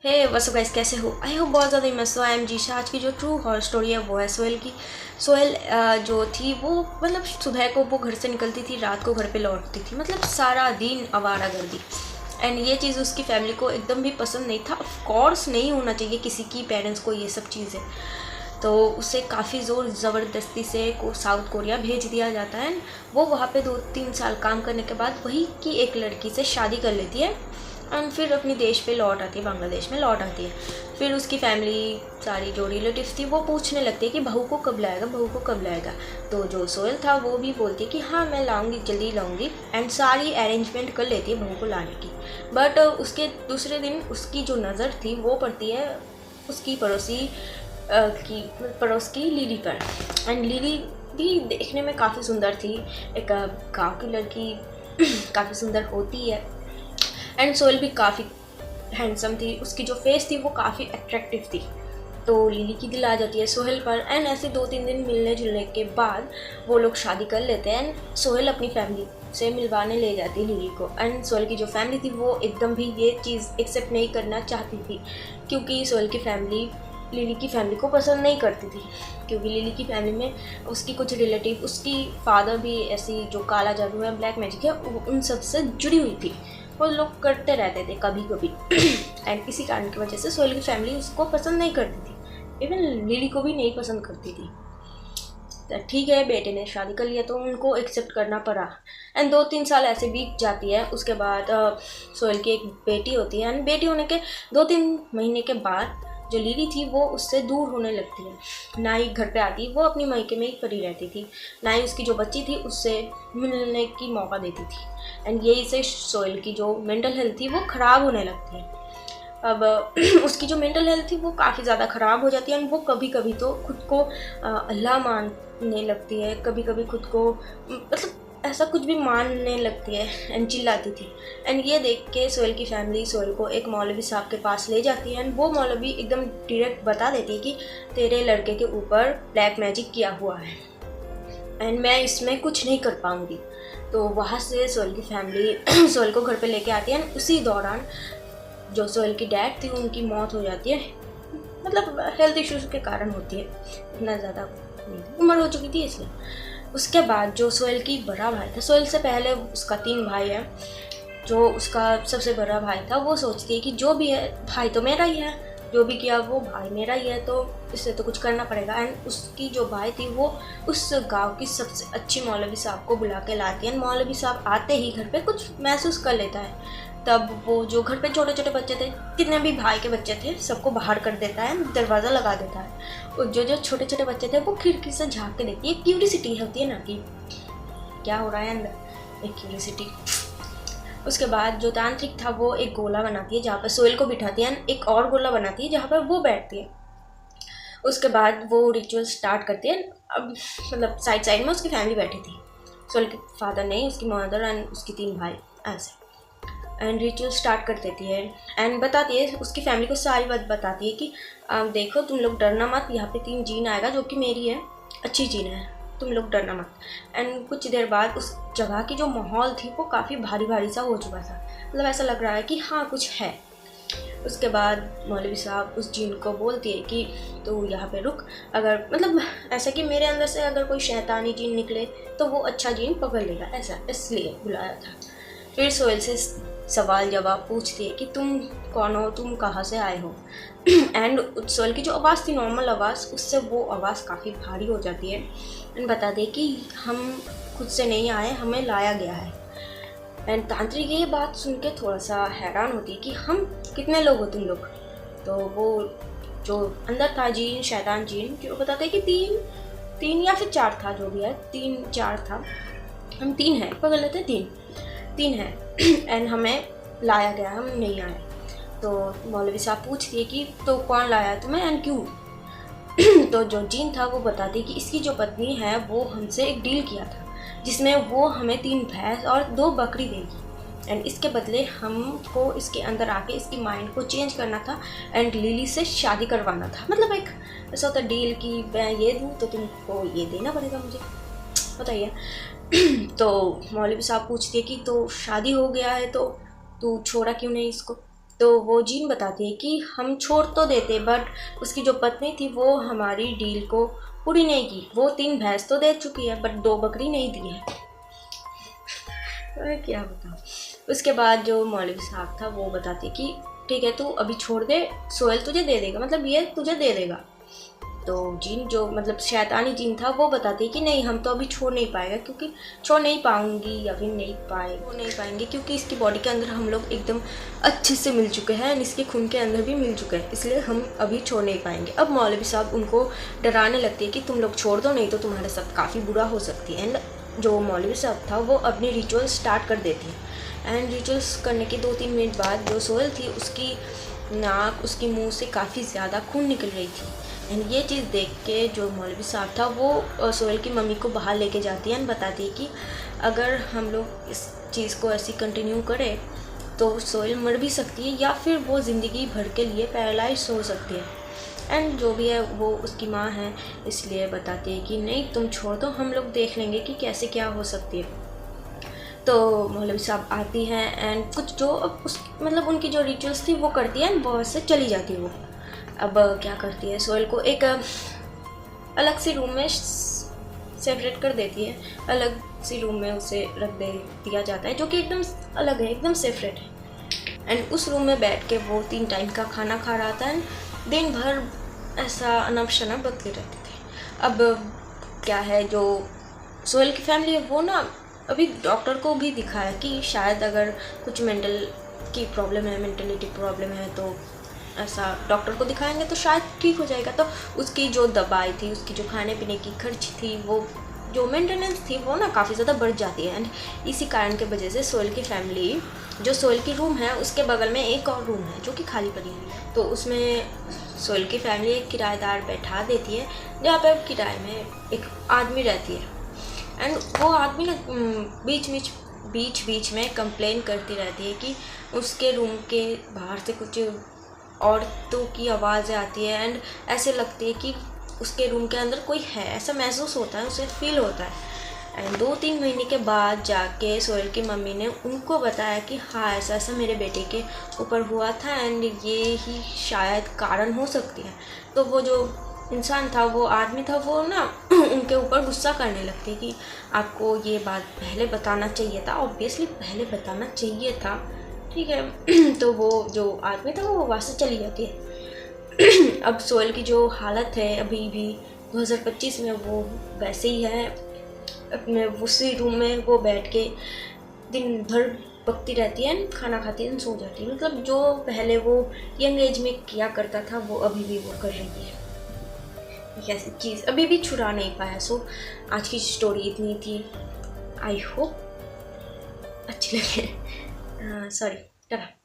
Hey what's up guys, कैसे हो? I hope बहुत ज़्यादा मस्त हो। I am geisha. आज की जो ट्रू हॉरर स्टोरी है वो है सोहेल की। सोहेल जो थी वो मतलब सुबह को वो घर से निकलती थी, रात को घर पे लौटती थी, मतलब सारा दिन आवारागर्दी। एंड ये चीज़ उसकी फैमिली को एकदम भी पसंद नहीं था। ऑफ कोर्स नहीं होना चाहिए किसी की पेरेंट्स को ये सब चीज़ें। तो उसे काफ़ी ज़ोर ज़बरदस्ती से साउथ कोरिया भेज दिया जाता है। वो वहाँ पे 2-3 साल काम करने के बाद वही की एक लड़की से शादी कर लेती है एंड फिर अपने देश पे लौट आती है, बांग्लादेश में लौट आती है। फिर उसकी फैमिली सारी जो रिलेटिव्स थी वो पूछने लगती है कि बहू को कब लाएगा, बहू को कब लाएगा। तो जो सोहेल था वो भी बोलती है कि हाँ मैं लाऊंगी, जल्दी लाऊंगी, एंड सारी अरेंजमेंट कर लेती है बहू को लाने की। बट उसके दूसरे दिन उसकी जो नज़र थी वो पड़ती है उसकी पड़ोस की लिली पर। एंड लिली भी देखने में काफ़ी सुंदर थी। एक गाँव की लड़की काफ़ी सुंदर होती है। एंड सोहेल भी काफ़ी हैंडसम थी, उसकी जो फेस थी वो काफ़ी अट्रैक्टिव थी। तो लिली की दिल आ जाती है सोहेल पर। एंड ऐसे 2-3 दिन मिलने जुलने के बाद वो लोग शादी कर लेते हैं। एंड सोहेल अपनी फैमिली से मिलवाने ले जाती है लिली को। एंड सोहेल की जो फैमिली थी वो एकदम भी ये चीज़ एक्सेप्ट नहीं करना चाहती थी, क्योंकि सोहेल की फैमिली लिली की फैमिली को पसंद नहीं करती थी। क्योंकि लिली की फैमिली में उसकी कुछ रिलेटिव, उसकी फादर भी ऐसी जो काला जादू है, ब्लैक मैजिक है, उन सब से जुड़ी हुई थी। वो लोग करते रहते थे कभी कभी। एंड इसी कारण की वजह से सोहेल की फैमिली उसको पसंद नहीं करती थी, इवन लिली को भी नहीं पसंद करती थी। तो ठीक है, बेटे ने शादी कर लिया तो उनको एक्सेप्ट करना पड़ा। एंड 2-3 साल ऐसे बीत जाती है। उसके बाद सोहेल की एक बेटी होती है। एंड बेटी होने के 2-3 महीने के बाद जो लिली थी वो उससे दूर होने लगती है, ना ही घर पे आती, वो अपनी मायके में ही पड़ी रहती थी, ना ही उसकी जो बच्ची थी उससे मिलने की मौका देती थी। एंड यही से सोहेल की जो मेंटल हेल्थ थी वो ख़राब होने लगती है। अब उसकी जो मेंटल हेल्थ थी वो काफ़ी ज़्यादा ख़राब हो जाती है। एंड वो कभी कभी तो खुद को अल्लाह मानने लगती है, कभी कभी खुद को मतलब ऐसा कुछ भी मानने लगती है एंड चिल्लाती थी। एंड ये देख के सोहेल की फैमिली सोहेल को एक मौलवी साहब के पास ले जाती है। एंड वो मौलवी एकदम डायरेक्ट बता देती है कि तेरे लड़के के ऊपर ब्लैक मैजिक किया हुआ है एंड मैं इसमें कुछ नहीं कर पाऊँगी। तो वहाँ से सोहेल की फैमिली सोहेल को घर पे लेके आती है। उसी दौरान जो सोहेल की डैड थी उनकी मौत हो जाती है, मतलब हेल्थ इश्यूज के कारण होती है, इतना ज़्यादा उम्र हो चुकी थी इसलिए। उसके बाद जो सोहेल की बड़ा भाई था, सोहेल से पहले उसका 3 भाई है, जो उसका सबसे बड़ा भाई था वो सोचती है कि जो भी है भाई तो मेरा ही है, जो भी किया वो भाई मेरा ही है, तो इससे तो कुछ करना पड़ेगा। एंड उसकी जो भाई थी वो उस गांव की सबसे अच्छी मौलवी साहब को बुला के लाती है। मौलवी साहब आते ही घर पे कुछ महसूस कर लेता है। तब वो जो घर पे छोटे छोटे बच्चे थे, कितने भी भाई के बच्चे थे, सबको बाहर कर देता है, दरवाज़ा लगा देता है। और जो जो छोटे छोटे बच्चे थे वो खिड़की से झाँक के देखती है। क्यूरियोसिटी होती है ना कि क्या हो रहा है अंदर, एक क्यूरियोसिटी। उसके बाद जो तांत्रिक था वो एक गोला बनाती है जहाँ पर सोहेल को बिठाती है, एक और गोला बनाती है जहाँ पर वो बैठती है। उसके बाद वो रिचुअल स्टार्ट करती है। अब मतलब साइड साइड में उसकी फैमिली बैठी थी, सोहेल के फादर नहीं, उसकी मदर एंड उसकी 3 भाई ऐसे। एंड रिचुअल स्टार्ट कर देती है एंड बताती है, उसकी फैमिली को सारी बात बताती है कि देखो तुम लोग डरना मत, यहाँ पे 3 जीन आएगा जो कि मेरी है, अच्छी जीन है, तुम लोग डरना मत। एंड कुछ देर बाद उस जगह की जो माहौल थी वो काफ़ी भारी भारी सा हो चुका था, मतलब ऐसा लग रहा है कि हाँ कुछ है। उसके बाद मौलवी साहब उस जीन को बोलती है कि तो यहाँ पे रुक, अगर मतलब ऐसा कि मेरे अंदर से अगर कोई शैतानी जीन निकले तो वो अच्छा जीन पकड़ लेगा, ऐसा इसलिए बुलाया था। फिर सोहेल से सवाल जवाब पूछती है कि तुम कौन हो, तुम कहाँ से आए हो। एंड सोहेल की जो आवाज़ थी, नॉर्मल आवाज़, उससे वो आवाज़ काफ़ी भारी हो जाती है। एंड बता दे कि हम खुद से नहीं आए, हमें लाया गया है। एंड तांत्रिक ये बात सुन के थोड़ा सा हैरान होती है कि हम कितने लोग हो तुम लोग। तो वो जो अंदर था जीन, शैतान जीन, जो बताते हैं कि 3 या फिर 4 था, जो भी है 3-4 था, हम 3 हैं, पकड़ लेते 3 हैं। एंड हमें लाया गया, हम नहीं आए। तो मौलवी साहब पूछती है कि तो कौन लाया तुम्हें एंड क्यों। तो जो जीन था वो बताती कि इसकी जो पत्नी है वो हमसे एक डील किया था जिसमें वो हमें 3 भैंस और 2 बकरी देगी। एंड इसके बदले हमको इसके अंदर आके इसकी माइंड को चेंज करना था एंड लिली से शादी करवाना था। मतलब एक ऐसा होता डील कि मैं ये दूँ तो तुमको ये देना पड़ेगा मुझे, बताइए। तो मौलवी साहब पूछती है कि तो शादी हो गया है तो तू छोड़ा क्यों नहीं इसको। तो वो जीन बताती है कि हम छोड़ तो देते, बट उसकी जो पत्नी थी वो हमारी डील को पूरी नहीं की। वो 3 भैंस तो दे चुकी है बट 2 बकरी नहीं दी है। मैं क्या बताऊँ। उसके बाद जो मौलवी साहब था वो बताते कि ठीक है, तू अभी छोड़ दे, सोहेल तुझे दे देगा, मतलब ये तुझे दे देगा। तो जीन जो मतलब शैतानी जीन था वो बताती कि नहीं, हम तो अभी छोड़ नहीं पाएगा, क्योंकि छोड़ नहीं पाऊंगी या फिर नहीं पाएंगे क्योंकि इसकी बॉडी के अंदर हम लोग एकदम अच्छे से मिल चुके हैं एंड इसके खून के अंदर भी मिल चुके हैं, इसलिए हम अभी छोड़ नहीं पाएंगे। अब मौलवी साहब उनको डराने लगती है कि तुम लोग छोड़ दो, नहीं तो तुम्हारे साथ काफ़ी बुरा हो सकती है। एंड जो मौलवी साहब था वो अपनी रिचुअल स्टार्ट कर देती है। एंड रिचुअल्स करने के 2-3 मिनट बाद जो सोहेल थी उसकी नाक, उसकी मुंह से काफ़ी ज़्यादा खून निकल रही थी। एंड ये चीज़ देख के जो मौलवी साहब था वो सोहेल की मम्मी को बाहर लेके जाती है एंड बताती है कि अगर हम लोग इस चीज़ को ऐसी कंटिन्यू करें तो सोहेल मर भी सकती है या फिर वो ज़िंदगी भर के लिए पैरालाइज हो सकती है। एंड जो भी है वो उसकी माँ है, इसलिए बताती है कि नहीं तुम छोड़ दो, हम लोग देख लेंगे कि कैसे क्या हो सकती है। तो मौलवी साहब आती हैं एंड कुछ जो उस मतलब उनकी जो रिचुअल्स थी वो करती है एंड बहुत से चली जाती है वो। अब क्या करती है, सोहेल को एक अलग सी रूम में सेपरेट कर देती है, अलग सी रूम में उसे रख दिया जाता है जो कि एकदम अलग है, एकदम सेपरेट है। एंड उस रूम में बैठ के वो 3 टाइम का खाना खा रहा था एंड दिन भर ऐसा अनब शनब बदले रहते थे। अब क्या है, जो सोहेल की फैमिली है वो ना अभी डॉक्टर को भी दिखाया कि शायद अगर कुछ मेंटल की प्रॉब्लम है, मेंटलिटी प्रॉब्लम है, तो ऐसा डॉक्टर को दिखाएंगे तो शायद ठीक हो जाएगा। तो उसकी जो दवाई थी, उसकी जो खाने पीने की खर्च थी, वो जो मेंटेनेंस थी वो ना काफ़ी ज़्यादा बढ़ जाती है। एंड इसी कारण की वजह से सोहेल की फैमिली, जो सोहेल की रूम है उसके बगल में एक और रूम है जो कि खाली पड़ी हुई है, तो उसमें सोहेल की फैमिली एक किराएदार बैठा देती है जहाँ पर किराए में एक आदमी रहती है। एंड वो आदमी ना बीच बीच में कंप्लेन करती रहती है कि उसके रूम के बाहर से कुछ औरतों की आवाज़ें आती है एंड ऐसे लगती है कि उसके रूम के अंदर कोई है, ऐसा महसूस होता है, उसे फील होता है। एंड 2-3 महीने के बाद जाके सोहेल की मम्मी ने उनको बताया कि हाँ ऐसा ऐसा मेरे बेटे के ऊपर हुआ था एंड ये ही शायद कारण हो सकती है। तो वो जो इंसान था, वो आदमी था, वो ना उनके ऊपर गुस्सा करने लगती है कि आपको ये बात पहले बताना चाहिए था, ऑब्वियसली पहले बताना चाहिए था, ठीक है। तो वो जो आदमी था वो वहाँ से चली जाती है। अब सोहेल की जो हालत है अभी भी 2025 में वो वैसे ही है, अपने उसी रूम में वो बैठ के दिन भर बकती रहती है, खाना खाती है, सो जाती है। मतलब जो पहले वो यंग एज में किया करता था वो अभी भी वो कर रही है, ऐसी चीज़ अभी भी छुड़ा नहीं पाया। सो आज की स्टोरी इतनी थी, आई होप अच्छी लगे। सॉरी, टाटा।